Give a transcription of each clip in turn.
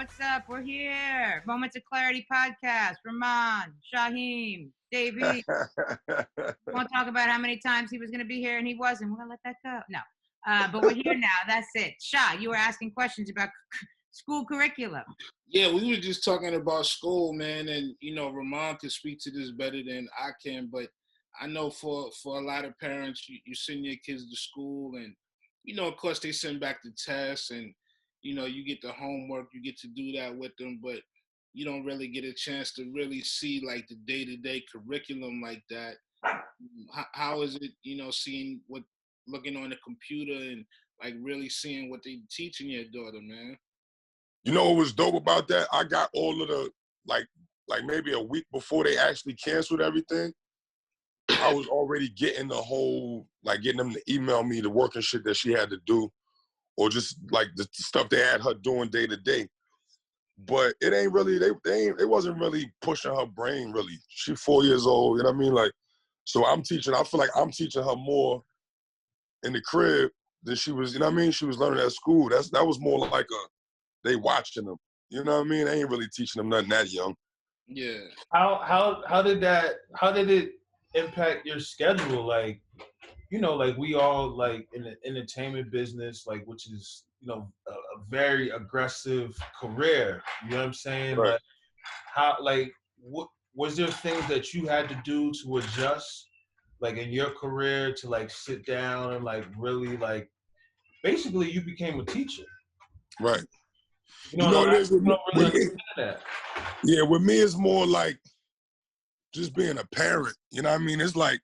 What's up? We're here. Moments of Clarity podcast. Rahman, Shaheem, Davey. Won't talk about how many times he was going to be here and he wasn't. We're going to let that go. No. But we're here now. That's it. Shah, you were asking questions about school curriculum. Yeah, we were just talking about school, man. And, Rahman can speak to this better than I can. But I know for a lot of parents, you send your kids to school and, of course, they send back the tests and, you get the homework, you get to do that with them, but you don't really get a chance to really see like the day-to-day curriculum like that. How is it, seeing looking on the computer and like really seeing what they teaching your daughter, man? You know what was dope about that? I got all of the, like maybe a week before they actually canceled everything, I was already getting the whole, like getting them to email me the work and shit that she had to do, or just like the stuff they had her doing day to day. But it ain't really, it wasn't really pushing her brain really. She's 4 years old, you know what I mean? Like, so I feel like I'm teaching her more in the crib than she was, you know what I mean? She was learning at school. That was more like they watching them. You know what I mean? They ain't really teaching them nothing that young. Yeah. How did it impact your schedule? Like, like we all like in the entertainment business, like which is, a very aggressive career. You know what I'm saying? Right. What was there things that you had to do to adjust, like in your career, to like sit down and like really like, basically you became a teacher. Right. What it is with me? Yeah, with me it's more like just being a parent. You know what I mean? It's like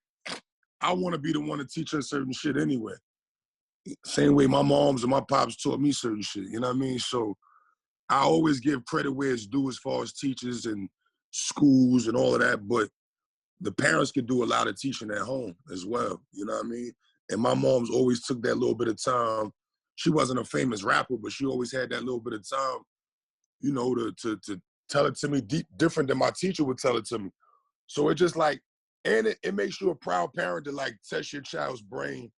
I want to be the one to teach her certain shit anyway. Same way my moms and my pops taught me certain shit. You know what I mean? So I always give credit where it's due as far as teachers and schools and all of that, but the parents can do a lot of teaching at home as well. You know what I mean? And my mom's always took that little bit of time. She wasn't a famous rapper, but she always had that little bit of time, to tell it to me different than my teacher would tell it to me. So it just like, and it makes you a proud parent to like test your child's brain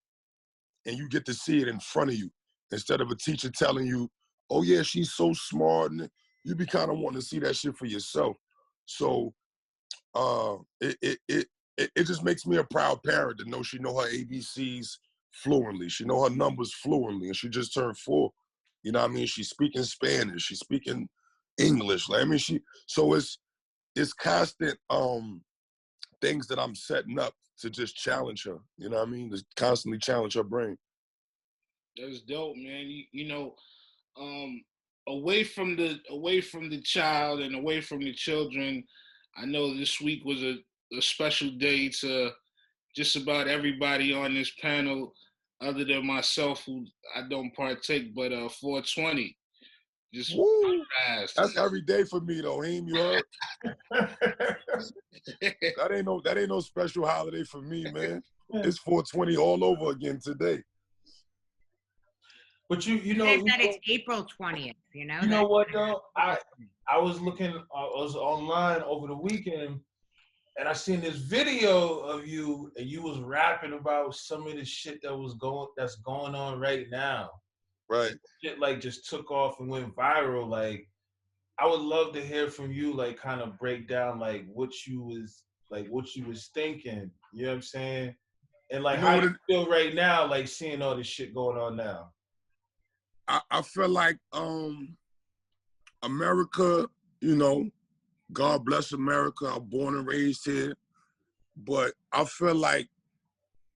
and you get to see it in front of you instead of a teacher telling you, oh yeah, she's so smart, and you be kind of wanting to see that shit for yourself. So it just makes me a proud parent to know she know her ABCs fluently. She know her numbers fluently, and she just turned 4. You know what I mean? She's speaking Spanish. She's speaking English. Like, I mean, so it's constant things that I'm setting up to just challenge her. You know what I mean? To constantly challenge her brain. That's dope, man. Away from the child and away from the children, I know this week was a special day to just about everybody on this panel, other than myself, who I don't partake, but 420. Just fast. That's every day for me though, Heem, you heard? that ain't no special holiday for me, man. It's 420 all over again today. But it's April 20th, You know what though? I was online over the weekend and I seen this video of you and you was rapping about some of the shit that's going on right now. Right. Shit like just took off and went viral. Like I would love to hear from you, like kind of break down like what you was thinking. You know what I'm saying? And like how you feel right now, like seeing all this shit going on now. I feel like America, God bless America. I'm born and raised here. But I feel like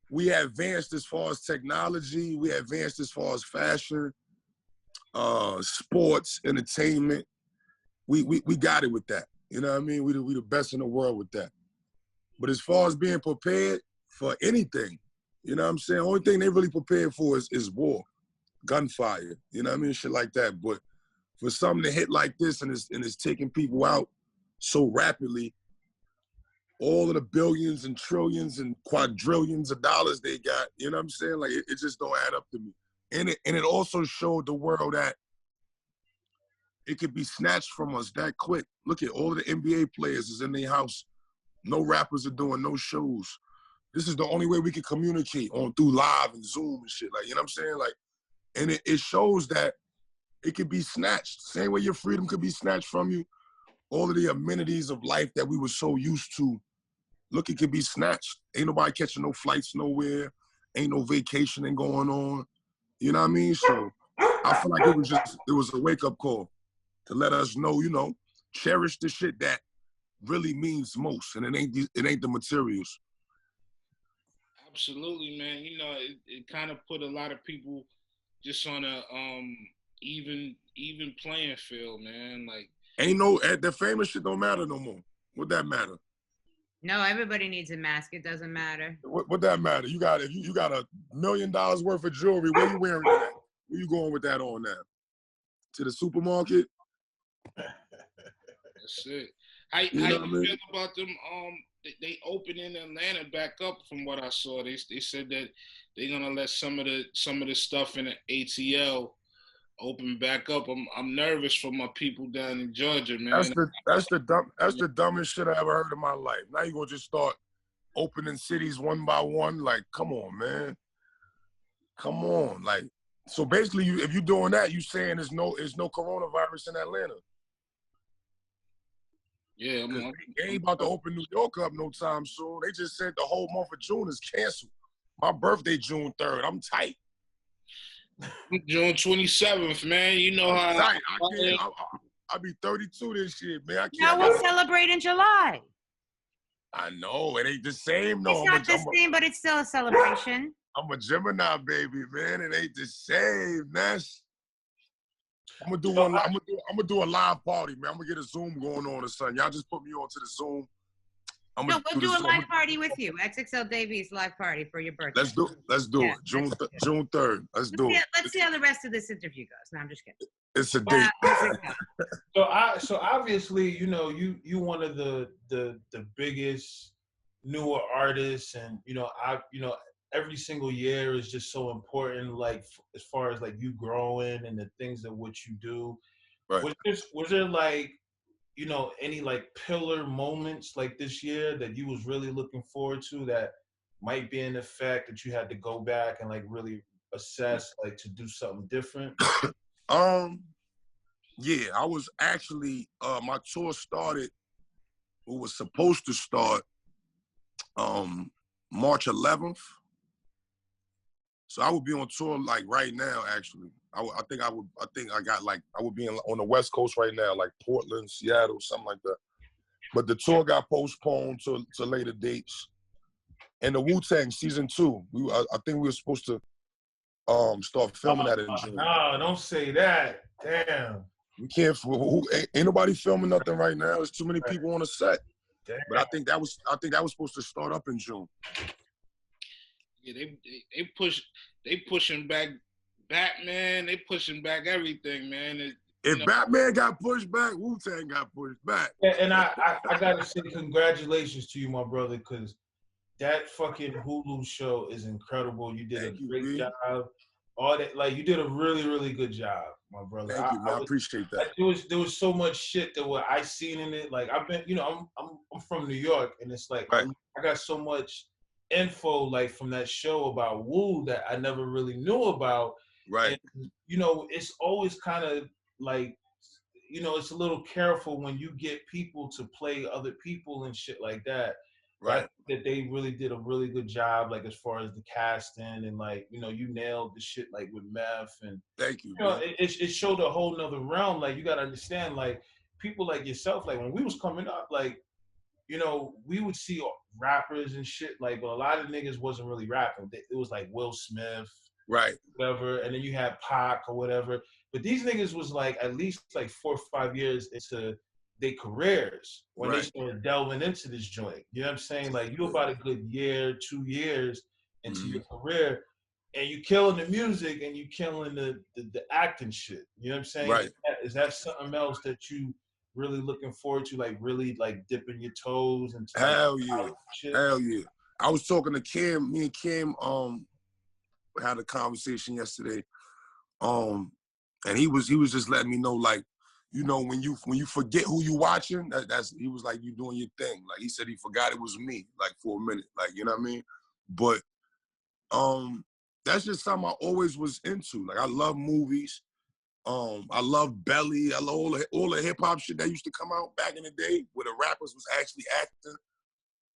we advanced as far as technology. We advanced as far as fashion, sports, entertainment. We got it with that. You know what I mean? We the best in the world with that. But as far as being prepared for anything, you know what I'm saying? Only thing they really prepared for is war, gunfire. You know what I mean? Shit like that. But for something to hit like this and it's taking people out so rapidly, all of the billions and trillions and quadrillions of dollars they got, you know what I'm saying? Like it just don't add up to me. And it also showed the world that it could be snatched from us that quick. Look at all of the NBA players is in their house. No rappers are doing no shows. This is the only way we can communicate through live and Zoom and shit. Like, you know what I'm saying? Like, and it shows that it could be snatched. Same way your freedom could be snatched from you. All of the amenities of life that we were so used to, look, it could be snatched. Ain't nobody catching no flights nowhere. Ain't no vacationing going on. You know what I mean? So I feel like it was a wake-up call to let us know, you know, cherish the shit that really means most, and it ain't the materials. Absolutely, man. You know, it kind of put a lot of people just on a even playing field, man. Like, Ain't no the famous shit don't matter no more. What that matter? No, everybody needs a mask. It doesn't matter. What that matter? You got if you got $1 million worth of jewelry. Where you wearing that? Where you going with that on now? To the supermarket? That's it. How you feel about them? They opening Atlanta back up. From what I saw, they said that they're gonna let some of the stuff in the ATL open back up. I'm nervous for my people down in Georgia, man. That's the dumbest shit I ever heard in my life. Now you gonna just start opening cities one by one? Like, come on, man. Come on, like. So basically, if you're doing that, you saying there's no coronavirus in Atlanta. Yeah, they ain't about to open New York up no time soon. They just said the whole month of June is canceled. My birthday, June 3rd. I'm tight. June 27th, man. You know how tight. I'll be 32 this year, man. Now we'll celebrate in July. I know it ain't the same, no. It's not the same, but it's still a celebration. I'm a Gemini baby, man. It ain't the same, Ness. I'm gonna do a live party, man. I'm gonna get a Zoom going on or something. Y'all just put me onto the Zoom. We'll do a live party with you. XXL Davies live party for your birthday. Let's do it. June 3rd. Let's do it. Let's see how the rest of this interview goes. No, I'm just kidding. It's a date. So obviously, you know, you one of the biggest newer artists, and every single year is just so important, like as far as like you growing and the things of what you do. Right. Was there like, any like pillar moments like this year that you was really looking forward to that might be an effect that you had to go back and like really assess, like to do something different? Yeah, I was actually my tour started, it was supposed to start March 11th. So I would be on tour like right now. Actually, I would be on the West Coast right now, like Portland, Seattle, something like that. But the tour got postponed to later dates. And the Wu-Tang season 2, I think we were supposed to start filming that in June. No, don't say that. Damn. We can't. Ain't nobody filming nothing right now. There's too many people on the set. Damn. But I think that was supposed to start up in June. Yeah, they pushing back Batman. They pushing back everything, man. If Batman got pushed back, Wu-Tang got pushed back. Yeah, and I gotta say congratulations to you, my brother, because that fucking Hulu show is incredible. You did a great job. All that, like, you did a really, really good job, my brother. Thank you, man. I appreciate that. There was so much shit that what I seen in it. Like, I've been, I'm from New York, and it's like I got so much info like from that show about Wu that I never really knew about. Right. And, it's always kind of like, it's a little careful when you get people to play other people and shit like that. Right. That they really did a really good job, like as far as the casting and like, you nailed the shit like with Meth and thank you. It showed a whole nother realm. Like you gotta understand, like people like yourself, like when we was coming up, like, we would see rappers and shit, like, but a lot of niggas wasn't really rapping. It was like Will Smith, right, whatever, and then you had Pac or whatever. But these niggas was like at least like 4 or 5 years into their careers when they started delving into this joint. You know what I'm saying? Like you about a good year, 2 years into your career, and you killing the music and you killing the acting shit. You know what I'm saying? Right. Is that something else that you really looking forward to, like really like dipping your toes into? Hell yeah. Hell yeah. I was talking to Kim, me and Kim had a conversation yesterday. And he was just letting me know, like, when you forget who you watching, that's he was like, you doing your thing. Like he said he forgot it was me, like for a minute. Like, you know what I mean? But that's just something I always was into. Like I love movies. I love Belly. I love all the hip hop shit that used to come out back in the day where the rappers was actually acting.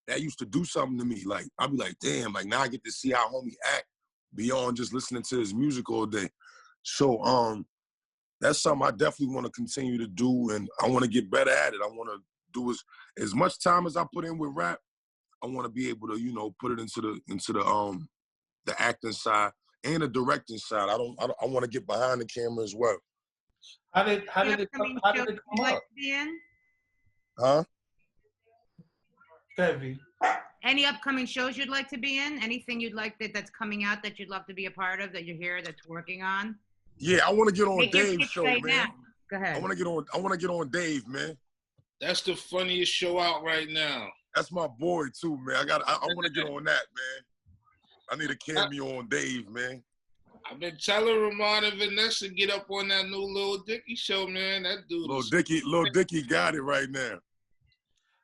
That used to do something to me. Like, I'd be like, damn, like now I get to see how homie act beyond just listening to his music all day. So that's something I definitely want to continue to do, and I want to get better at it. I want to do as much time as I put in with rap. I want to be able to, you know, put it into the acting side and the directing side. I want to get behind the camera as well. How did it come up? Huh? Heavy. Any upcoming shows you'd like to be in? Anything you'd like that's coming out that you'd love to be a part of that you're here that's working on? Yeah, I want to get on Dave's show, man. Now. Go ahead. I want to get on Dave, man. That's the funniest show out right now. That's my boy too, man. I want to get on that, man. I need a cameo on Dave, man. I've been telling Rahman and Vanessa get up on that new Lil Dicky show, man. That dude. Lil Dicky got it right now.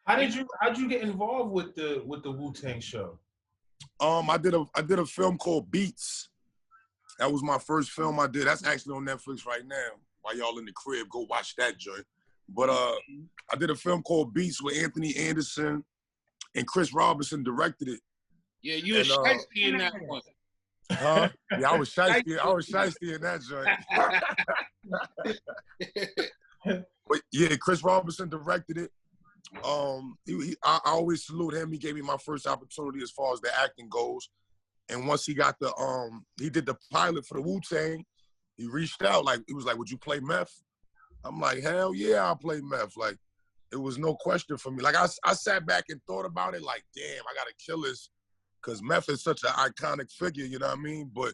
How'd you get involved with the Wu-Tang show? I did a film called Beats. That was my first film I did. That's actually on Netflix right now. While y'all in the crib, go watch that joint. But I did a film called Beats with Anthony Anderson, and Chris Robinson directed it. Yeah, you were shiesty in that one. Huh? Yeah, I was shiesty in that joint. But yeah, Chris Robinson directed it. I always salute him. He gave me my first opportunity as far as the acting goes. And once he got he did the pilot for the Wu-Tang, he reached out, he was like, would you play meth? I'm like, hell yeah, I'll play meth. Like, it was no question for me. Like, I sat back and thought about it like, damn, I gotta kill this, because meth is such an iconic figure, you know what I mean? But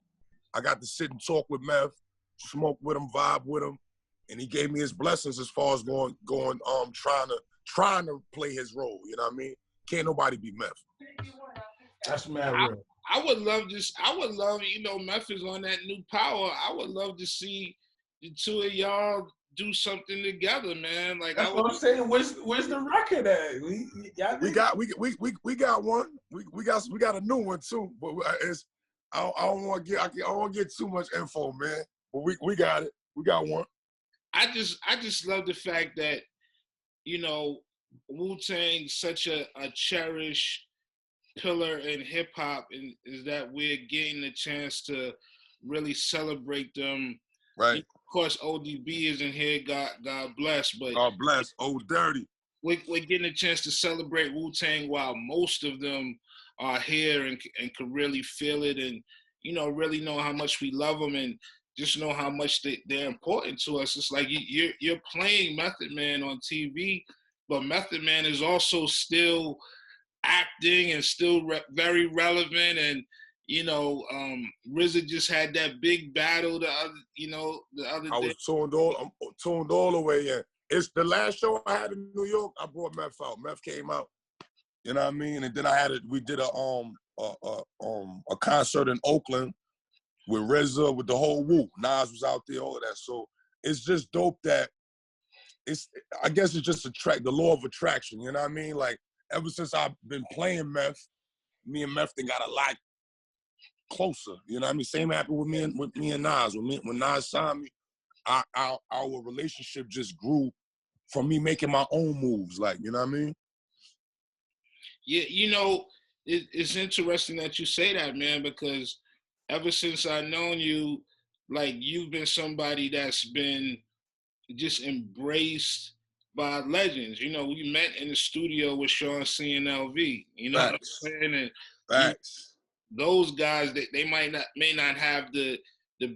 I got to sit and talk with meth, smoke with him, vibe with him, and he gave me his blessings as far as trying to play his role, you know what I mean? Can't nobody be meth. That's mad real. I would love, you know, Meth is on that new power. I would love to see the two of y'all do something together, man. Like, that's what I'm saying. Where's the record at? We got one. We got a new one too. But I don't want to get too much info, man. But we got it. We got one. I just love the fact that, you know, Wu-Tang's such a cherished pillar in hip hop, and is that we're getting the chance to really celebrate them. Right. Of course, ODB isn't here. God bless. But God bless. Old Dirty. We're getting a chance to celebrate Wu-Tang while most of them are here and can really feel it, and, you know, really know how much we love them, and just know how much they're important to us. It's like you're playing Method Man on TV, but Method Man is also still acting and still very relevant. And, you know, RZA just had that big battle the other day. I was tuned all the way in. It's the last show I had in New York. I brought Meth out. Meth came out. You know what I mean? And then we did a concert in Oakland with RZA, with the whole Wu. Nas was out there, all of that. So it's just dope that I guess it's just the law of attraction. You know what I mean? Like, ever since I've been playing Meth, me and Meth got a lot closer. You know what I mean? Same happened with me and Nas. When Nas signed me, our relationship just grew from me making my own moves. Like, you know what I mean? Yeah, you know, it's interesting that you say that, man, because ever since I've known you, like, you've been somebody that's been just embraced by legends. You know, we met in the studio with Sean C and LV. You know Facts. what I'm saying? And Facts. Those guys, they may not have the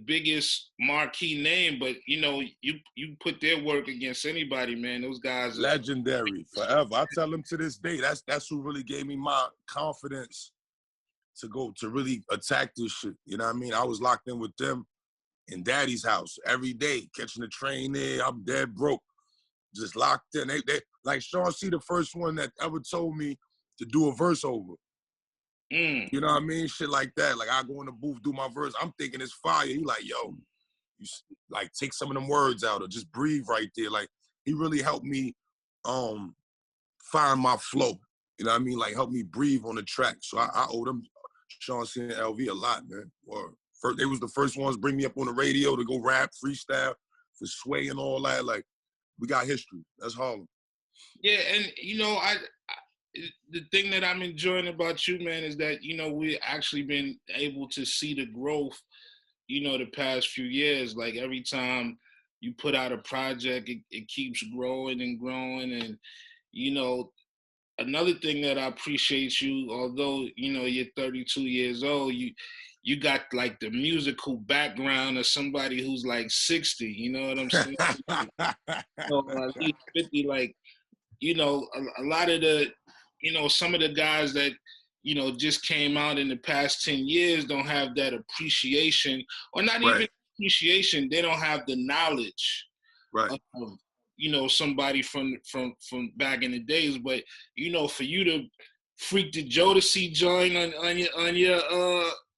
biggest marquee name, but, you know, you put their work against anybody, man. Those guys are legendary forever. I tell them to this day, that's who really gave me my confidence to really attack this shit. You know what I mean? I was locked in with them in Daddy's house every day, catching the train there. I'm dead broke, just locked in. They like Sean C, the first one that ever told me to do a verse over. You know what I mean? Shit like that. Like, I go in the booth, do my verse. I'm thinking it's fire. He like, yo, you like take some of them words out or just breathe right there. Like, he really helped me find my flow. You know what I mean? Like, help me breathe on the track. So I owe them, Sean C and LV, a lot, man. They was the first ones to bring me up on the radio to go rap, freestyle. for Sway and all that. Like, we got history. That's Harlem. Yeah, and I the thing that I'm enjoying about you, man, is that we actually been able to see the growth. The past few years, like every time you put out a project, it keeps growing and growing. And another thing that I appreciate you, although you're 32 years old, you got like the musical background of somebody who's like 60. You know what I'm saying? At least 50. Like a lot of the some of the guys that just came out in the past 10 years don't have that appreciation, or not even appreciation. They don't have the knowledge of somebody from back in the days. But for you to freak the Jodeci joint on your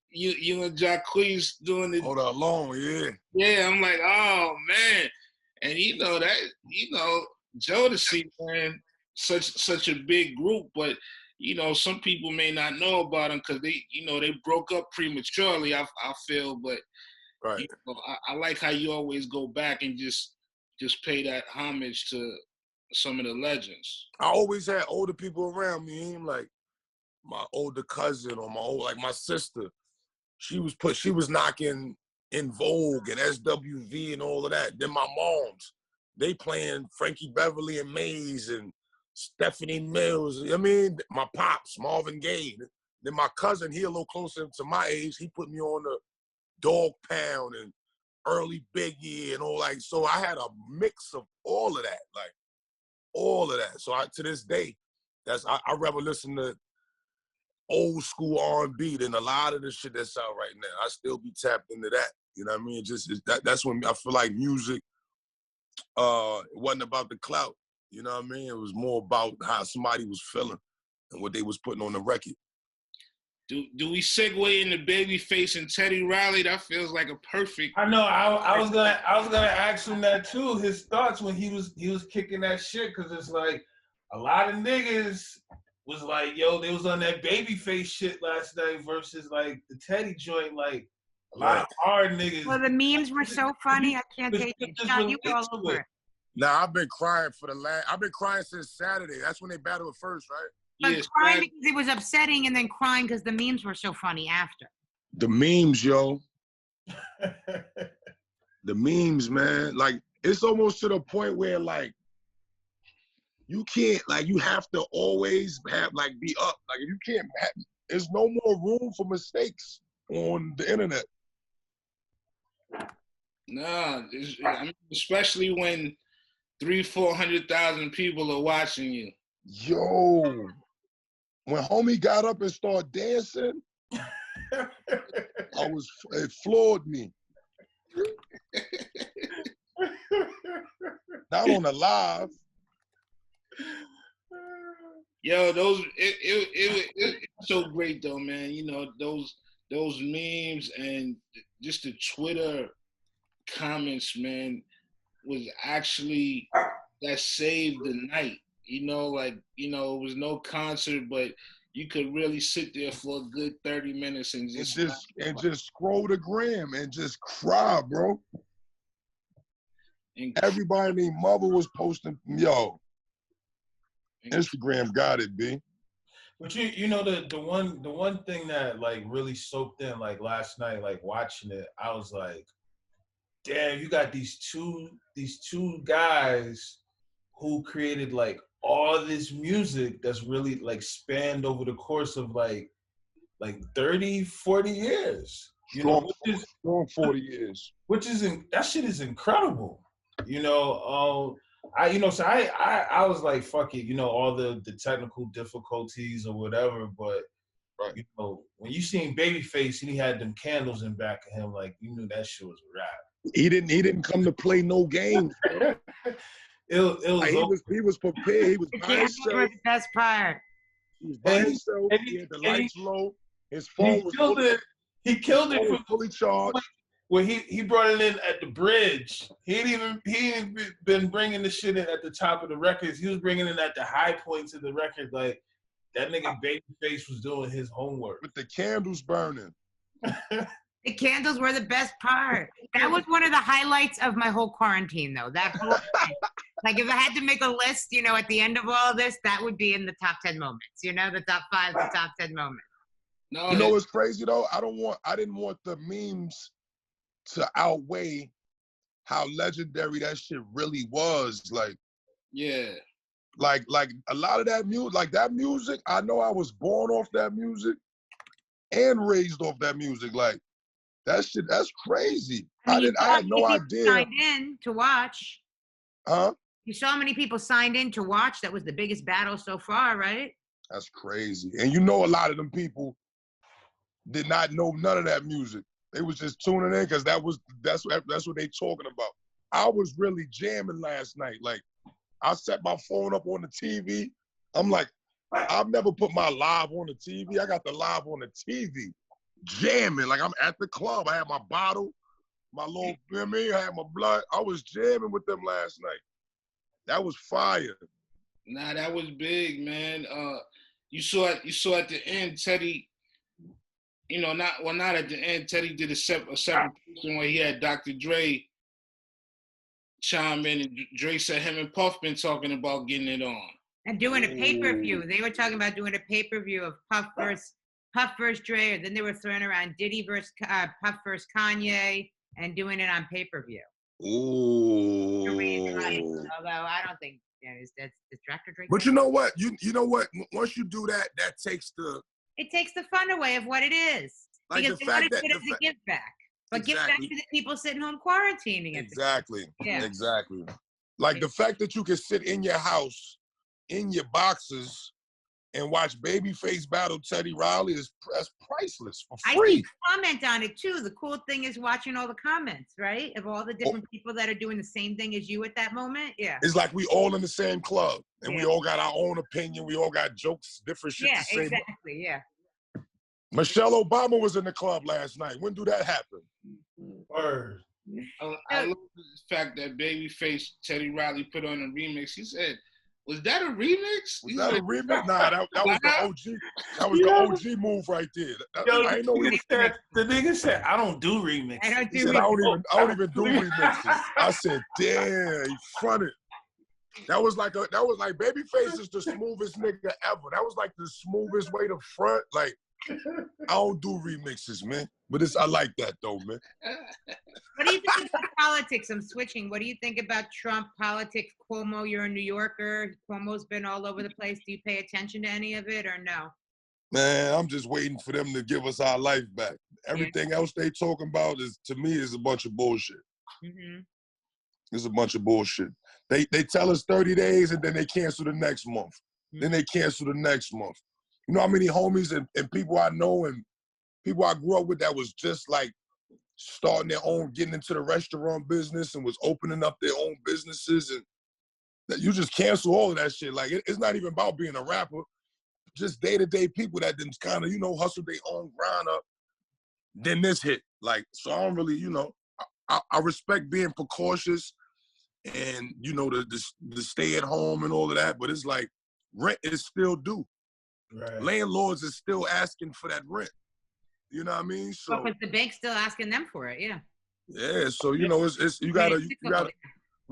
you and Jacquees doing the hold on long, yeah, I'm like, oh man. And Jodeci, man, such a big group, but some people may not know about them because they broke up prematurely. I feel, but I like how you always go back and just pay that homage to some of the legends. I always had older people around me, like my older cousin or my sister. She was knocking In Vogue and SWV and all of that. Then my moms, they playing Frankie Beverly and Maze and Stephanie Mills. I mean, my pops, Marvin Gaye. Then my cousin, he a little closer to my age, he put me on the Dog Pound and early Biggie and all, like, so I had a mix of all of that, like all of that. So to this day, I rather listen to old school R&B than a lot of the shit that's out right now. I still be tapped into that. You know what I mean? That's when I feel like music, it wasn't about the clout. You know what I mean? It was more about how somebody was feeling and what they was putting on the record. Do we segue into Babyface and Teddy Riley? That feels like a perfect. I know. I was gonna ask him that too. His thoughts when he was kicking that shit, because it's like a lot of niggas was like, yo, they was on that Babyface shit last night versus like the Teddy joint. Like a lot of hard niggas. Well, the memes were so funny. I can't take it. Sean, you were all over it. Nah, I've been crying I've been crying since Saturday. That's when they battled first, right? But Yes, crying because it was upsetting, and then crying because the memes were so funny after. The memes, yo. The memes, man. Like, it's almost to the point where, like, you can't, like, you have to always have, like, be up. Like, if you can't, there's no more room for mistakes on the internet. Nah, I mean, especially when 300,000-400,000 people are watching you. Yo, when homie got up and started dancing, it floored me. Not on the live. Yo, it's so great though, man. Those memes and just the Twitter comments, man, was actually that saved the night. It was no concert, but you could really sit there for a good 30 minutes and just scroll the gram and just cry, bro. And everybody and their mother was posting, yo. Instagram got it, B. But the one thing that like really soaked in, like last night, like watching it, I was like, damn, you got these two guys who created like all this music that's really like spanned over the course of like 30, 40 years. Strong 40 years. That shit is incredible. So I was like, fuck it, all the technical difficulties or whatever, but when you seen Babyface and he had them candles in back of him, like you knew that shit was a rap. He didn't come to play no games. He was prepared. He was by himself. The best part. He was by himself. He had the lights low. His phone was He killed it from fully charged. When he brought it in at the bridge. He ain't been bringing the shit in at the top of the records. He was bringing it at the high points of the record. Like that nigga Babyface was doing his homework with the candles burning. The candles were the best part. That was one of the highlights of my whole quarantine, though. That whole thing. Like, if I had to make a list, you know, at the end of all of this, that would be in the top 10 moments. You know, the top 5, the top 10 moments. No, You know what's crazy though? I didn't want the memes to outweigh how legendary that shit really was. Like, yeah. like a lot of that music, I know I was born off that music and raised off that music. Like, that shit, that's crazy. I had no idea. Signed in to watch. Huh? You saw how many people signed in to watch? That was the biggest battle so far, right? That's crazy. And you know, a lot of them people did not know none of that music. They was just tuning in because that's what they talking about. I was really jamming last night. Like, I set my phone up on the TV. I'm like, I've never put my live on the TV. I got the live on the TV, jamming. Like, I'm at the club. I had my bottle, my little, you know what I mean? I had my blood. I was jamming with them last night. That was fire. Nah, that was big, man. You saw at the end, Teddy. You know, not at the end. Teddy did a separate person where he had Dr. Dre chime in, and Dre said him and Puff been talking about getting it on and doing a pay-per-view. They were talking about doing a pay-per-view of Puff versus Dre, and then they were throwing around Diddy versus Puff versus Kanye, and doing it on pay-per-view. Ooh. Although I don't think that's Dr. Dre. But you know what? You know what? Once you do that, takes the fun away of what it is. Like, because the fact that it's a give back. But give back to the people sitting home quarantining. Exactly. Yeah. Exactly. Like, the fact that you can sit in your house, in your boxes, and watch Babyface battle Teddy Riley that's priceless for free. I see comment on it too. The cool thing is watching all the comments, right? Of all the different people that are doing the same thing as you at that moment. Yeah. It's like we all in the same club, and we all got our own opinion. We all got jokes, different shit to say. Exactly. Yeah. Michelle Obama was in the club last night. When did that happen? Word. I love the fact that Babyface Teddy Riley put on a remix. He said, "Was that a remix?" Was that a remix? Nah, that was the OG. That was the OG move right there. I ain't know the nigga said, "I don't do remixes." I don't do remixes. I don't even do remixes. I said, "Damn, he fronted." That was like Babyface is the smoothest nigga ever. That was like the smoothest way to front. Like, I don't do remixes, man. But I like that though, man. What do you think about politics? I'm switching. What do you think about Trump politics? Cuomo, you're a New Yorker. Cuomo's been all over the place. Do you pay attention to any of it or no? Man, I'm just waiting for them to give us our life back. Everything else they talking about to me, is a bunch of bullshit. Mm-hmm. It's a bunch of bullshit. They tell us 30 days and then they cancel the next month. Mm-hmm. Then they cancel the next month. You know how many homies and people I know and people I grew up with that was just like starting their own, getting into the restaurant business and was opening up their own businesses, and that you just cancel all of that shit. Like, it's not even about being a rapper, just day-to-day people that didn't kind of, hustle their own grind up. Then this hit. Like, so I don't really, I respect being precautious and, the stay at home and all of that, but it's like rent is still due. Right. Landlords are still asking for that rent. You know what I mean? So because the bank's still asking them for it, yeah. Yeah, so we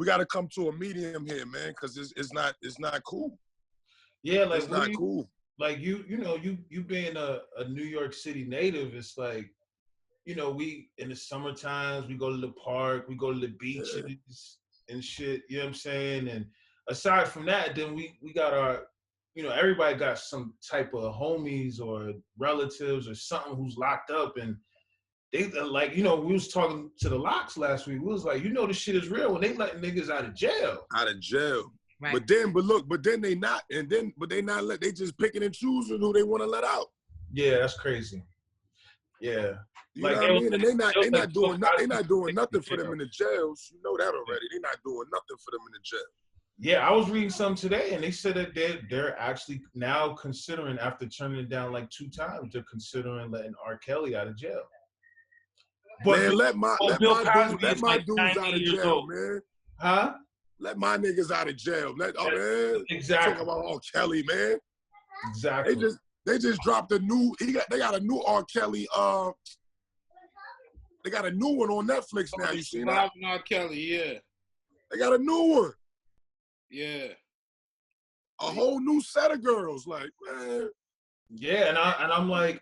gotta come to a medium here, man, because it's not cool. Yeah, like it's not cool. Like you being a New York City native, it's like, we in the summer times we go to the park, we go to the beaches and shit. You know what I'm saying? And aside from that, then we got our. Everybody got some type of homies or relatives or something who's locked up, and they like, we was talking to the Locks last week. We was like, this shit is real when they letting niggas out of jail. Out of jail. Right. But then they not, they just picking and choosing who they want to let out. Yeah, that's crazy. Yeah. You know what I mean? And they not doing nothing for them in the jails. You know that already. They not doing nothing for them in the jail. Yeah, I was reading something today, and they said that they're actually now considering, after turning it down like 2 times, they're considering letting R. Kelly out of jail. But man, let my dudes out of jail, man. Huh? Let my niggas out of jail. Exactly. Talk about R. Kelly, man. Exactly. They just dropped they got a new R. Kelly They got a new one on Netflix now. You seen that? R. Kelly, yeah. They got a new one. Yeah. A whole new set of girls. Like, man. Yeah, and I'm like,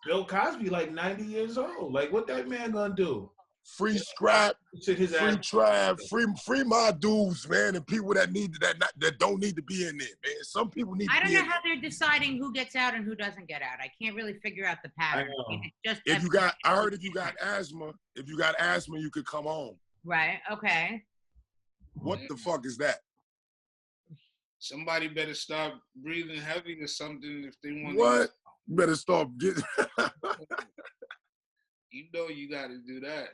Bill Cosby, like 90 years old. Like, what that man gonna do? Free scrap, His free ass. tribe, free my dudes, man, and people that need that don't need to be in there, man. Some people need. I to don't be know in how they're deciding who gets out and who doesn't get out. I can't really figure out the pattern. It's just there. I heard if you got asthma, you could come home. Right. Okay. What the fuck is that? Somebody better start breathing heavy or something if they want. What? You better start getting. You know you got to do that.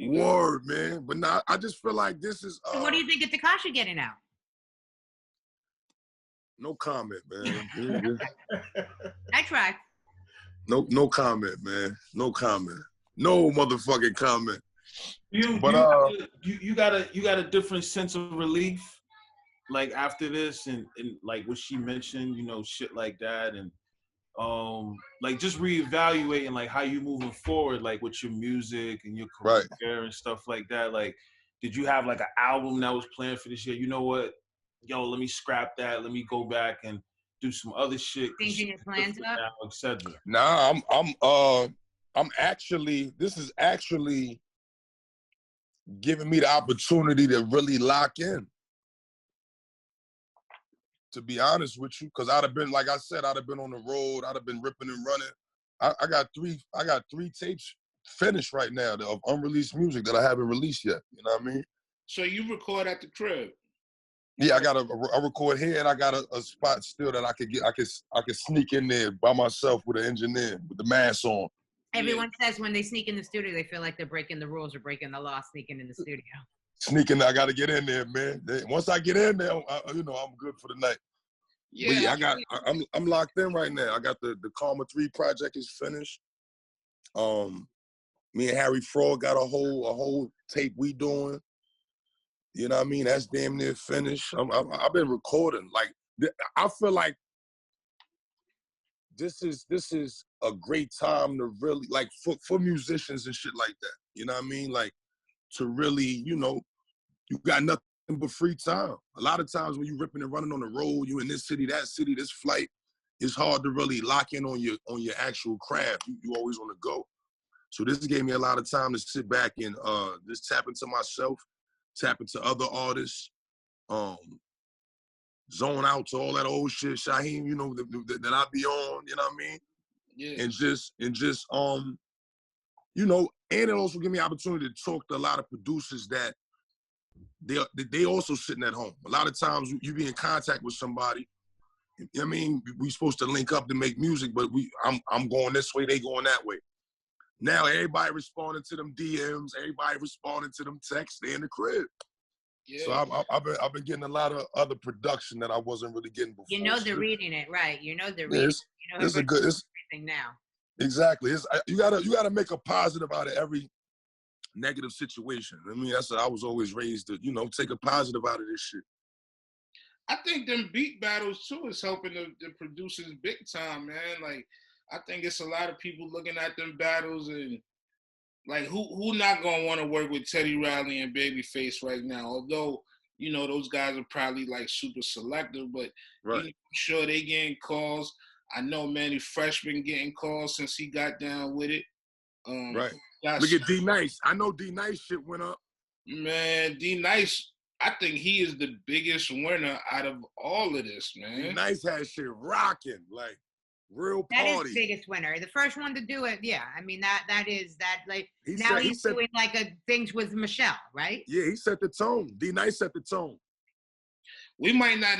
Word, man. But now I just feel like this is. So what do you think of Tekashi getting out? No comment, man. I tried. No comment, man. No comment. No motherfucking comment. You got a different sense of relief, like after this, and like what she mentioned, you know, shit like that, and like just reevaluating like how you moving forward, like with your music and your career and stuff like that. Like, did you have like an album that was planned for this year? You know what? Yo, let me scrap that. Let me go back and do some other shit. Changing your plans up, etc. Nah, I'm actually. This is actually giving me the opportunity to really lock in. To be honest with you, because I'd have been, like I said, I'd have been on the road. I'd have been ripping and running. I got three tapes finished right now of unreleased music that I haven't released yet. You know what I mean? So you record at the crib? Yeah, I got a record here, and I got a spot still that I could sneak in there by myself with an engineer with the mask on. Everyone says when they sneak in the studio, they feel like they're breaking the rules or breaking the law sneaking in the studio. Sneaking, I got to get in there, man. Once I get in there, I'm good for the night. Yeah, but yeah, I'm locked in right now. I got the Karma 3 project is finished. Me and Harry Fraud got a whole tape we doing. You know what I mean? That's damn near finished. I've been recording. Like, I feel like this is a great time to really, like, for musicians and shit like that. You know what I mean? Like, to really, you know, you got nothing but free time. A lot of times when you ripping and running on the road, you in this city, that city, this flight, it's hard to really lock in on your actual craft. You always want to go. So this gave me a lot of time to sit back and just tap into myself, tap into other artists, zone out to all that old shit, Shaheem, you know, that I be on, you know what I mean? Yeah. And just you know, and it also give me opportunity to talk to a lot of producers that they also sitting at home. A lot of times you be in contact with somebody. You know what I mean? We supposed to link up to make music, but I'm going this way, they going that way. Now everybody responding to them DMs, everybody responding to them texts. They in the crib. Yeah. So I've been getting a lot of other production that I wasn't really getting before. You know they're reading it, right? You know they're reading. You know it's a good. It's everything now. Exactly. You gotta make a positive out of every negative situation. I mean, that's what I was always raised to. You know, take a positive out of this shit. I think them beat battles too is helping the producers big time, man. Like, I think it's a lot of people looking at them battles and like who not gonna want to work with Teddy Riley and Babyface right now? Although, you know, those guys are probably like super selective, but you know, I'm sure they getting calls. I know Manny Fresh been getting calls since he got down with it. Right. Look at D Nice. I know D Nice shit went up. Man, D Nice, I think he is the biggest winner out of all of this, man. D Nice has shit rocking, like real party. That is the biggest winner. The first one to do it, yeah. I mean that is like he's doing like things with Michelle, right? Yeah, he set the tone. D Nice set the tone. We might not,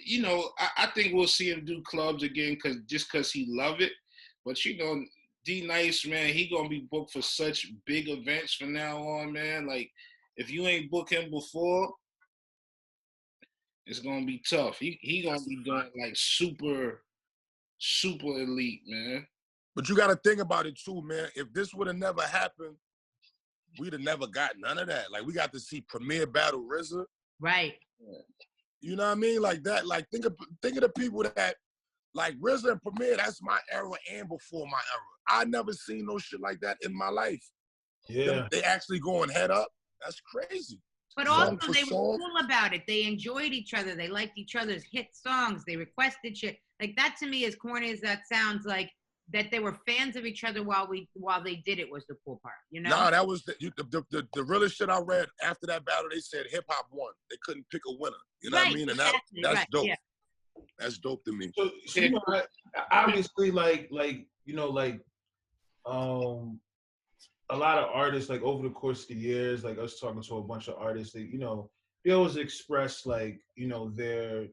you know, I think we'll see him do clubs again because he love it. But you know, D Nice, man, he gonna be booked for such big events from now on, man. Like, if you ain't booked him before, it's gonna be tough. He gonna be doing like super elite, man. But you gotta think about it too, man. If this would have never happened, we'd have never got none of that. Like, we got to see Premier Battle RZA. Right. You know what I mean? Like that. Like, think of the people that Like RZA and Premier, that's my era and before my era. I never seen no shit like that in my life. Yeah. They actually going head up. That's crazy. But also, they were cool about it. They enjoyed each other. They liked each other's hit songs. They requested shit. Like, that to me, as corny as that sounds, like that they were fans of each other while they did it was the cool part, you know? Nah, that was the realest shit I read. After that battle, they said hip hop won. They couldn't pick a winner. You know what I mean? And that's dope. Yeah. That's dope to me. So you know, obviously, a lot of artists, like over the course of the years, like us talking to a bunch of artists, they, you know, they always express like, you know, their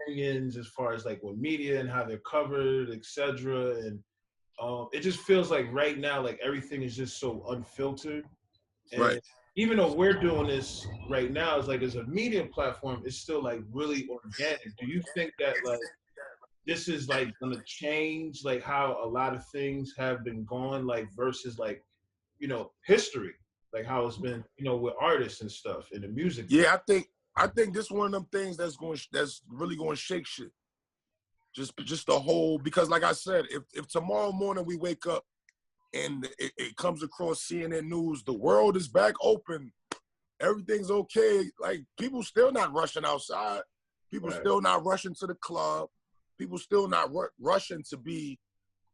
opinions as far as like what media and how they're covered, etc. And it just feels like right now, like everything is just so unfiltered. And right. Even though we're doing this right now, it's like as a media platform, it's still like really organic. Do you think that like this is like gonna change like how a lot of things have been going, like versus like, you know, history, like how it's been, you know, with artists and stuff in the music? Yeah, I think this is one of them things that's really going to shake shit. Just the whole, because like I said, if tomorrow morning we wake up and it comes across CNN News, the world is back open, everything's okay. Like, people still not rushing outside. People still not rushing to the club. People still not rushing to be,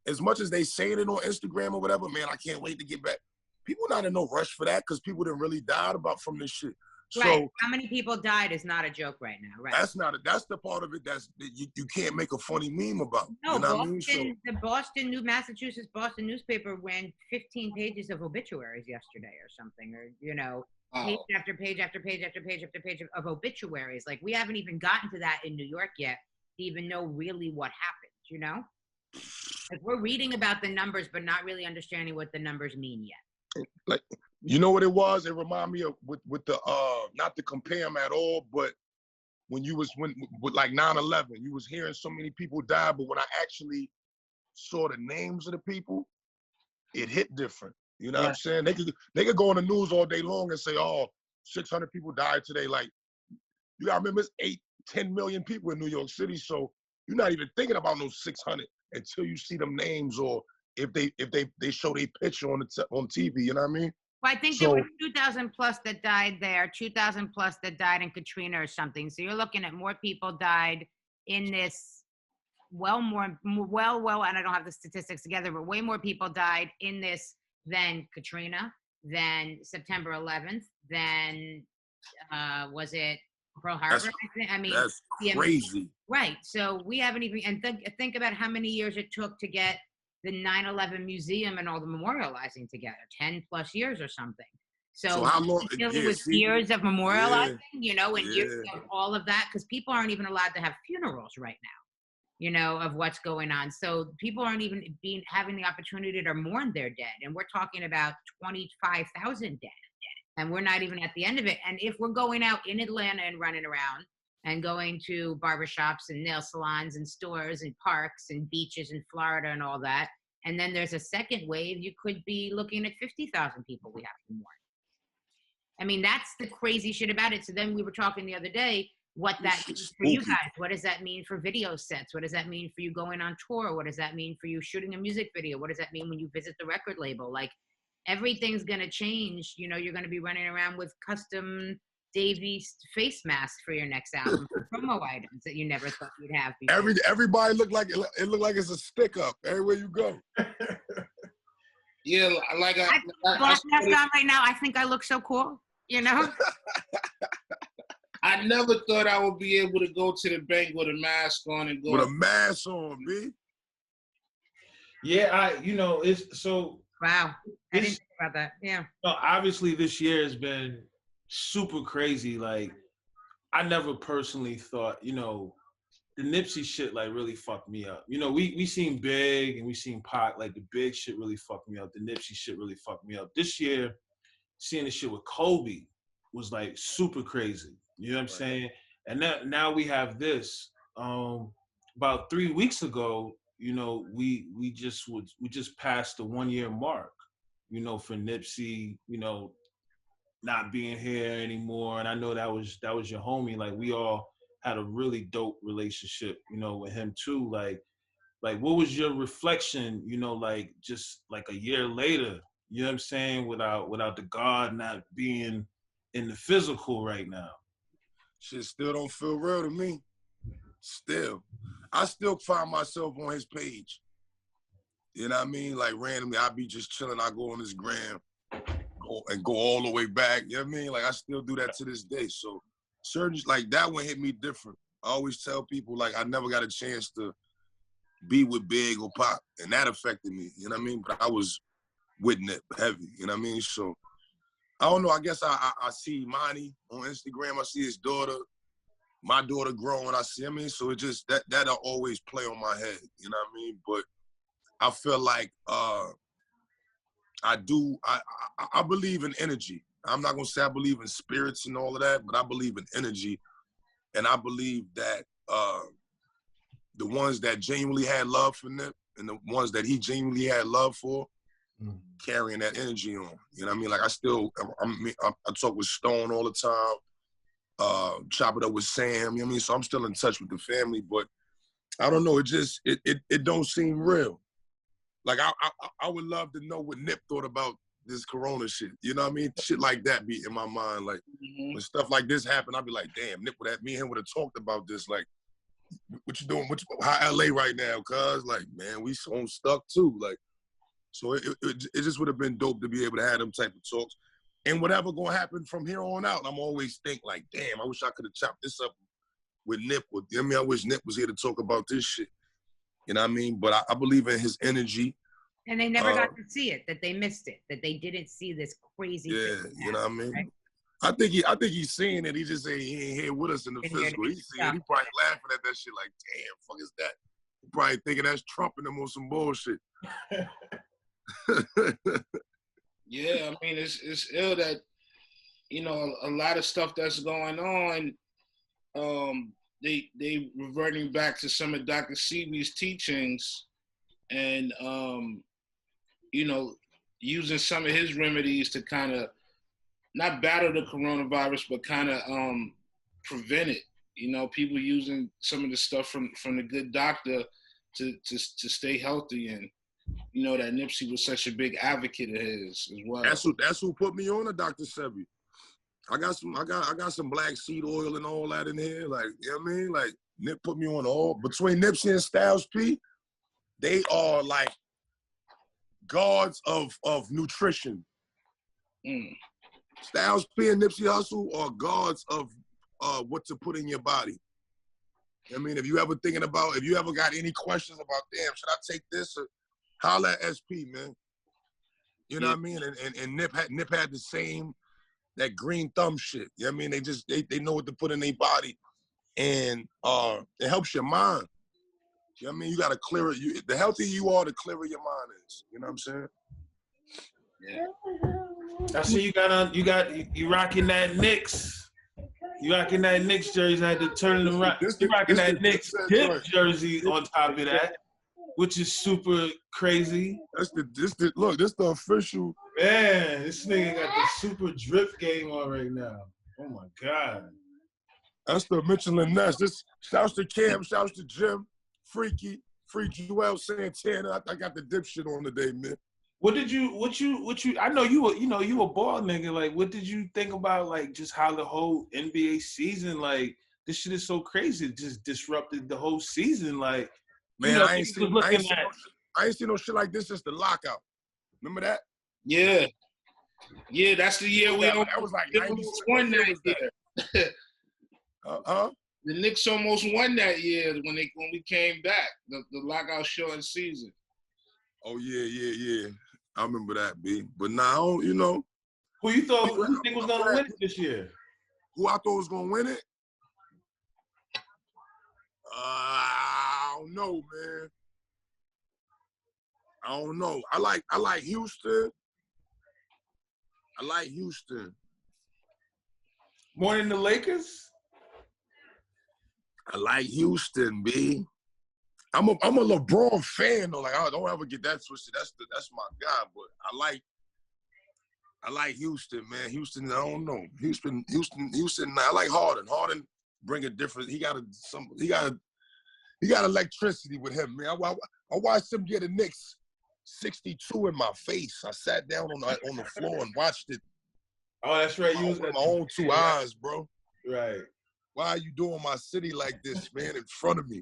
as much as they saying it on Instagram or whatever, man, I can't wait to get back. People not in no rush for that because people didn't really died from this shit. Right. So how many people died is not a joke right now, right? That's the part of it that you can't make a funny meme about. No, you know Boston, the Massachusetts Boston newspaper ran 15 pages of obituaries yesterday or something, or, you know, page after page after page after page after page of obituaries. Like, we haven't even gotten to that in New York yet to even know really what happened, you know? Like, we're reading about the numbers, but not really understanding what the numbers mean yet. Like, you know what it was? It reminded me of with the not to compare them at all, but when with like 9/11, you was hearing so many people die, but when I actually saw the names of the people, it hit different. You know what I'm saying? They could go on the news all day long and say, oh, 600 people died today. Like, you gotta remember, it's 8-10 million people in New York City, so you're not even thinking about those 600 until you see them names, or if they show their picture on TV. You know what I mean? Well, I think there were 2,000 plus that died there, 2,000 plus that died in Katrina or something. So you're looking at more people died in this, and I don't have the statistics together, but way more people died in this than Katrina, than September 11th, than, was it Pearl Harbor? I mean, that's crazy. Right. So we haven't even, and think about how many years it took to get the 9/11 museum and all the memorializing together, 10 plus years or something. So how long? It was years of memorializing, you know, and years of all of that, because people aren't even allowed to have funerals right now, you know, of what's going on. So people aren't even having the opportunity to mourn their dead. And we're talking about 25,000 dead. And we're not even at the end of it. And if we're going out in Atlanta and running around and going to barbershops and nail salons and stores and parks and beaches in Florida and all that, and then there's a second wave, you could be looking at 50,000 people we have to mourn. I mean, that's the crazy shit about it. So then we were talking the other day, what that means for you guys. What does that mean for video sets? What does that mean for you going on tour? What does that mean for you shooting a music video? What does that mean when you visit the record label? Like, everything's going to change. You know, you're going to be running around with custom Davies face masks for your next album, for promo items that you never thought you'd have before. Everybody looked like it's a stick up everywhere you go. Yeah, like I black mask on right now. I think I look so cool, you know. I never thought I would be able to go to the bank with a mask on and go with a mask on, B. Yeah, it's so. Wow, I didn't think about that. Yeah. No, obviously this year has been super crazy. Like, I never personally thought, you know, the Nipsey shit like really fucked me up. You know, we seen Big and we seen Pac, like the Big shit really fucked me up. The Nipsey shit really fucked me up. This year, seeing the shit with Kobe was like super crazy. You know what I'm saying? And now we have this. About 3 weeks ago, you know, we just passed the 1 year mark, you know, for Nipsey, you know, not being here anymore. And I know that was your homie. Like, we all had a really dope relationship, you know, with him too. Like, like what was your reflection, you know, like just like a year later, you know what I'm saying, without the God not being in the physical right now? Shit still don't feel real to me. Still. I still find myself on his page. You know what I mean? Like randomly, I be just chilling. I go on his gram go all the way back. You know what I mean? Like I still do that to this day. So certain like that one hit me different. I always tell people like I never got a chance to be with Big or Pop, and that affected me. You know what I mean? But I was with Nip heavy. You know what I mean? So I don't know. I guess I see Monty on Instagram. I see his daughter. My daughter growing, I see, I mean, so it just, that'll always play on my head, you know what I mean? But I feel like I believe in energy. I'm not gonna say I believe in spirits and all of that, but I believe in energy. And I believe that the ones that genuinely had love for Nip and the ones that he genuinely had love for, carrying that energy on, you know what I mean? Like I talk with Stone all the time. Chop it up with Sam, you know what I mean? So I'm still in touch with the family, but I don't know, it don't seem real. Like I would love to know what Nip thought about this corona shit. You know what I mean? Shit like that be in my mind. Like when stuff like this happen, I'd be like, damn, Nip me and him would have talked about this. Like, what you doing? How LA right now? Cuz like, man, we so stuck too. Like, so it just would have been dope to be able to have them type of talks. And whatever gonna happen from here on out, I'm always think like, damn, I wish I could have chopped this up with Nip. I mean, I wish Nip was here to talk about this shit. You know what I mean? But I believe in his energy. And they never got to see it, that they missed it, that they didn't see this crazy thing Yeah, you know what I mean? Right? I think he's seeing it. He just say he ain't here with us in the physical. He's seeing it. He probably laughing at that shit like, damn, fuck is that? He probably thinking that's Trump and them on some bullshit. Yeah, I mean, it's ill that, you know, a lot of stuff that's going on, they reverting back to some of Dr. Sebi's teachings and, you know, using some of his remedies to kind of not battle the coronavirus, but kind of prevent it. You know, people using some of the stuff from the good doctor to stay healthy, and you know that Nipsey was such a big advocate of his as well. That's who put me on to Dr. Sebi. I got some black seed oil and all that in here. Like, you know what I mean? Like Nip put me on all between Nipsey and Styles P, they are like gods of nutrition. Styles P and Nipsey Hussle are gods of what to put in your body. I mean, if you ever got any questions about, damn, should I take this or holla at SP, man. You know what I mean? And Nip had the same, that green thumb shit. You know what I mean? They know what to put in their body. And it helps your mind. You know what I mean? You gotta clear it. The healthier you are, the clearer your mind is. You know what I'm saying? Yeah. I see you rocking that Knicks. You rocking that Knicks jersey. I had to turn them around. You rocking that Knicks hip jersey on top of that, which is super crazy. This the official. Man, this nigga got the super drip game on right now. Oh my God. That's the Mitchell and Ness. This shouts to Cam, shouts to Jim, Freaky, Free Joel Santana. I got the dipshit on today, man. What you I know you a ball nigga. Like, what did you think about like just how the whole NBA season, like this shit is so crazy, it just disrupted the whole season. Like, man, you know, I ain't seen no shit like this since the lockout. Remember that? Yeah. Yeah, that's the year we that was like 96. won that year. The Knicks almost won that year when we came back. The lockout shortened season. Oh yeah. I remember that, B. But now, you know. Who you think was gonna win it this year? Who I thought was gonna win it? I don't know, man. I don't know. I like Houston. I like Houston. More than the Lakers? I like Houston, B. I'm a LeBron fan though. Like, I don't ever get that twisted. That's my guy. But I like Houston, man. Houston, I don't know. Houston. I like Harden. Harden bring a different. He got He got electricity with him, man. I watched him get a Knicks 62 in my face. I sat down on the floor and watched it. Oh, that's right. You was with my own two eyes, bro. Right. Why are you doing my city like this, man, in front of me?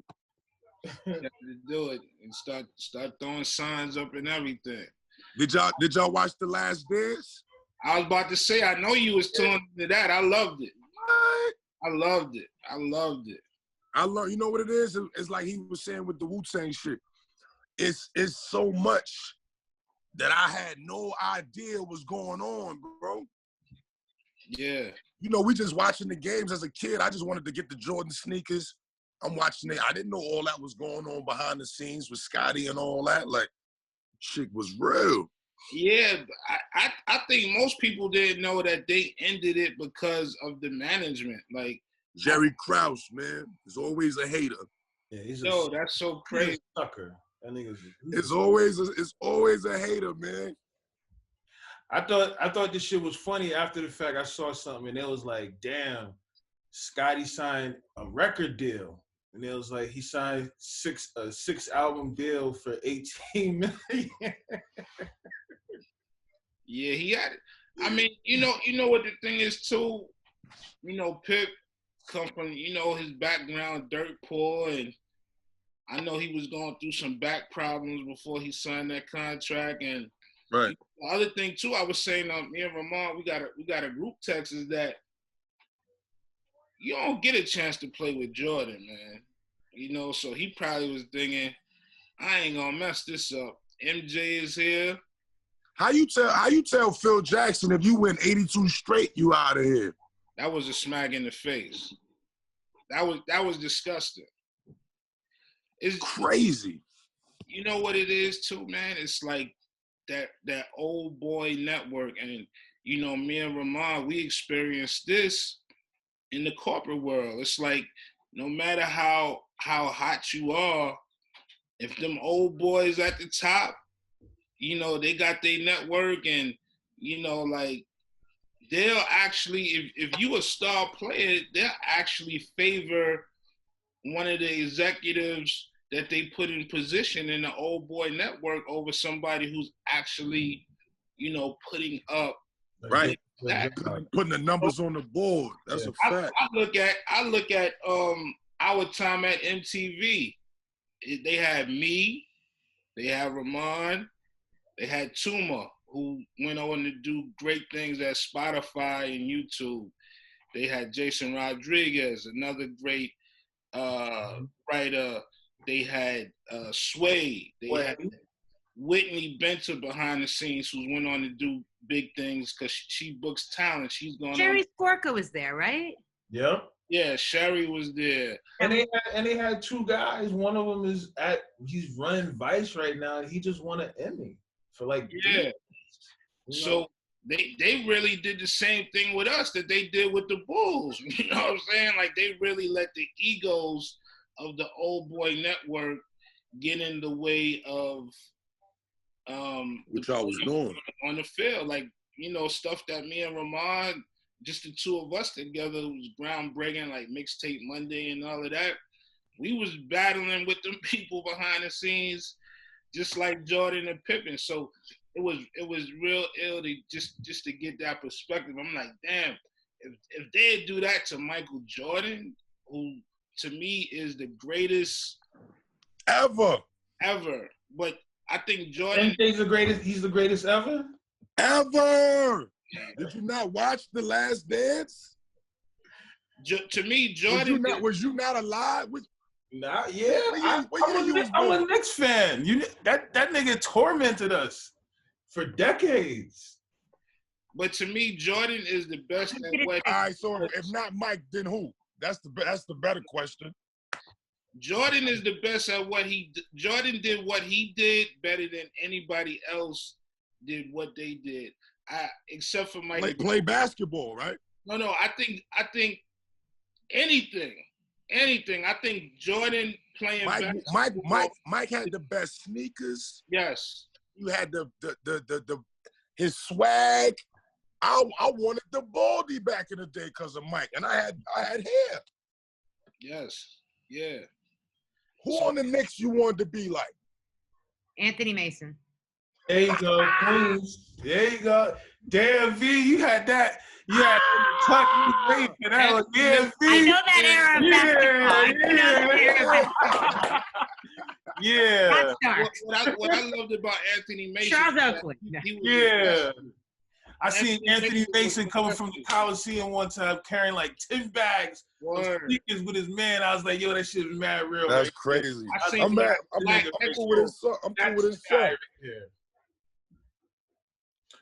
You have to do it and start throwing signs up and everything. Did y'all watch The Last Dance? I was about to say, I know you was tuning to that. I loved it. What? I loved it. You know what it is? It's like he was saying with the Wu-Tang shit. It's so much that I had no idea was going on, bro. Yeah. You know, we just watching the games as a kid. I just wanted to get the Jordan sneakers. I'm watching it. I didn't know all that was going on behind the scenes with Scotty and all that. Like, shit was real. Yeah, I think most people didn't know that they ended it because of the management. Like Jerry Krause, man, is always a hater. Yeah, that's so crazy. He's a sucker. That nigga's It's always a hater, man. I thought this shit was funny after the fact. I saw something and it was like, damn, Scotty signed a record deal. And it was like he signed a 6-album deal for $18 million. Yeah, he had it. I mean, you know what the thing is too. You know, Pip come from, his background dirt poor, and I know he was going through some back problems before he signed that contract. And right. The other thing too, I was saying, me and Rahman, we got a group text is that you don't get a chance to play with Jordan, man. So he probably was thinking, I ain't gonna mess this up. MJ is here. How you tell Phil Jackson if you win 82 straight, you out of here? That was a smack in the face. That was disgusting. It's crazy. You know what it is too, man? It's like that old boy network, and me and Rahman, we experienced this in the corporate world. It's like no matter how hot you are, if them old boys at the top, they got their network, and like they'll actually, if you a star player, they'll actually favor one of the executives that they put in position in the old boy network over somebody who's actually, putting up. Right. Putting the numbers on the board. That's a fact. I look at our time at MTV. They had me, they had Rahman, they had Tuma, who went on to do great things at Spotify and YouTube. They had Jason Rodriguez, another great writer. They had Sway. They had Whitney Benter behind the scenes, who went on to do big things because she books talent. She's going. Sherry Skorka was there, right? Yep. Yeah, Sherry was there. And they had two guys. One of them he's running Vice right now, and he just won an Emmy for like. Yeah. So they really did the same thing with us that they did with the Bulls. You know what I'm saying? Like they really let the egos of the old boy network get in the way of which I was doing on the field. Like, stuff that me and Rahman, just the two of us together, was groundbreaking, like Mixtape Monday and all of that. We was battling with them people behind the scenes, just like Jordan and Pippen. So it was real ill to just to get that perspective. I'm like, damn, if they do that to Michael Jordan, who to me is the greatest ever. But I think Jordan he's the greatest ever. Did you not watch The Last Dance? To me, Jordan was you not alive? Nah, yeah. I'm a Knicks fan. That nigga tormented us for decades. But to me, Jordan is the best at what. All right, so if not Mike, then who? That's the better question. Jordan is the best at what Jordan did what he did better than anybody else did what they did. Except for Mike. Play basketball, right? No. I think anything. I think Jordan playing basketball. Mike had the best sneakers. Yes. You had his swag. I wanted the baldy back in the day because of Mike, and I had hair. Yes. Yeah. Who on the Knicks you wanted to be like? Anthony Mason. There you go, Queens. There you go. Damn, V, you had that. You had tuck me wait for that one. Yeah, V. I know that era of basketball. Yeah. What I loved about Anthony Mason. Charles Oakley. He was I seen Anthony Mason coming from the Coliseum one time carrying like 10 bags of sneakers with his man. I was like, yo, that shit was mad real. That's crazy. I'm cool with his son. I'm cool with his son.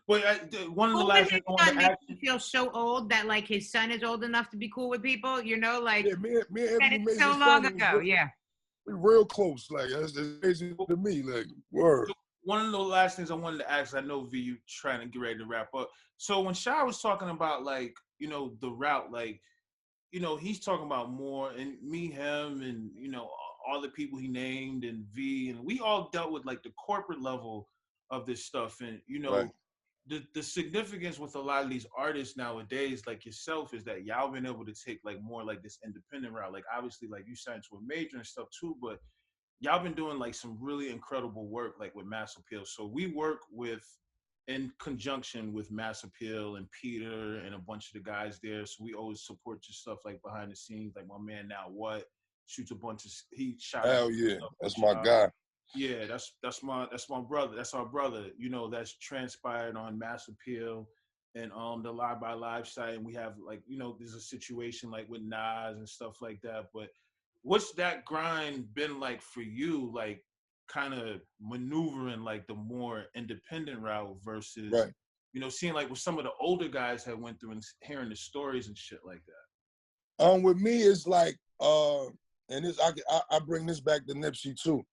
But one of the last things I want to ask you, feel so old that like his son is old enough to be cool with people, you know, like me and Anthony Mason so long ago, we real close, like that's crazy to me, like word. One of the last things I wanted to ask, I know V, you trying to get ready to wrap up. So when Shy was talking about like, you know, the route, like, you know, he's talking about more, and me, him, and you know, all the people he named, and V, and we all dealt with like the corporate level of this stuff, and you know. Right. The significance with a lot of these artists nowadays, like yourself, is that y'all been able to take like more like this independent route. Like obviously, like you signed to a major and stuff too, but y'all been doing like some really incredible work, like with Mass Appeal. So we work with, in conjunction with Mass Appeal and Peter and a bunch of the guys there. So we always support your stuff like behind the scenes. Like my man Now What shoots a bunch of, he shot. Hell yeah, that's my guy. Yeah, that's my brother. That's our brother. You know, that's transpired on Mass Appeal and the Live by Live site. And we have like, you know, there's a situation like with Nas and stuff like that. But what's that grind been like for you? Like kind of maneuvering like the more independent route versus, you know, seeing like what some of the older guys have went through and hearing the stories and shit like that. With me, it's like, and this I bring this back to Nipsey too.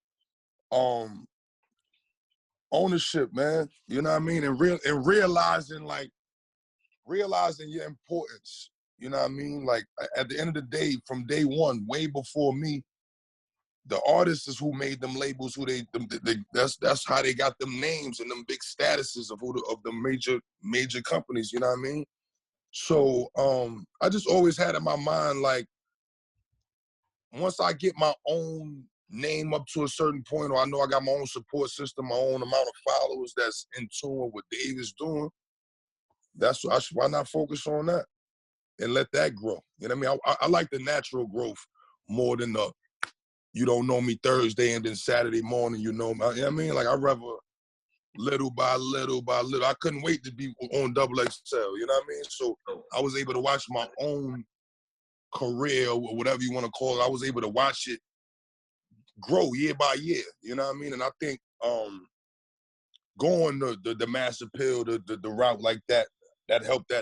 Ownership, man. You know what I mean? And realizing your importance. You know what I mean? Like at the end of the day, from day one, way before me, the artists is who made them labels. That's how they got them names and them big statuses of the major companies. You know what I mean? So I just always had in my mind like, once I get my own name up to a certain point, or I know I got my own support system, my own amount of followers that's in tune with what Dave is doing, that's why not focus on that and let that grow. You know what I mean? I like the natural growth more than the, you don't know me Thursday and then Saturday morning, you know me. You know what I mean? Like I'd rather little by little by little. I couldn't wait to be on XXL, you know what I mean? So I was able to watch my own career, or whatever you want to call it. I was able to watch it grow year by year, you know what I mean? And I think going the Mass Appeal, the route like that helped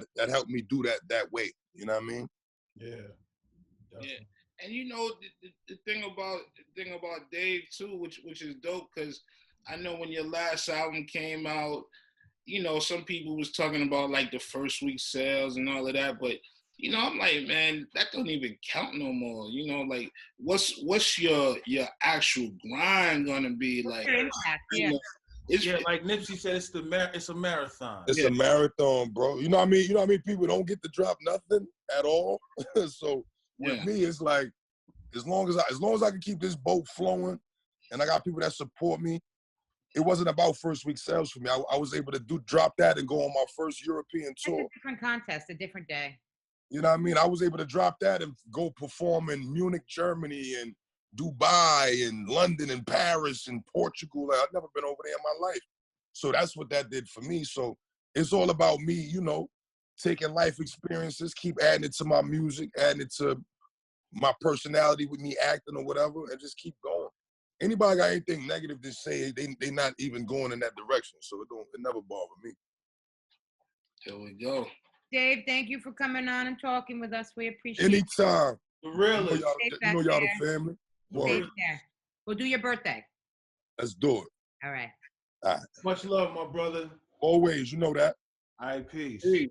me do that way, you know what I mean? Yeah. Definitely. Yeah. And you know the thing about Dave too, which is dope, because I know when your last album came out, you know, some people was talking about like the first week sales and all of that, but you know, I'm like, man, that don't even count no more. You know, like, what's your actual grind gonna be like? Yeah. Like Nipsey said, it's a marathon. It's a marathon, bro. You know what I mean? You know what I mean? People don't get to drop nothing at all. So with me, it's like, as long as I can keep this boat flowing, and I got people that support me. It wasn't about first week sales for me. I was able to drop that and go on my first European tour. It's a different contest, a different day. You know what I mean? I was able to drop that and go perform in Munich, Germany, and Dubai, and London, and Paris, and Portugal. Like, I've never been over there in my life. So that's what that did for me. So it's all about me, you know, taking life experiences, keep adding it to my music, adding it to my personality with me acting or whatever, and just keep going. Anybody got anything negative to say, they not even going in that direction. So it never bothered me. Here we go. Dave, thank you for coming on and talking with us. We appreciate it. Anytime. Really? You know y'all the family. We'll do your birthday. Let's do it. All right. Much love, my brother. Always, you know that. All right, peace. All right.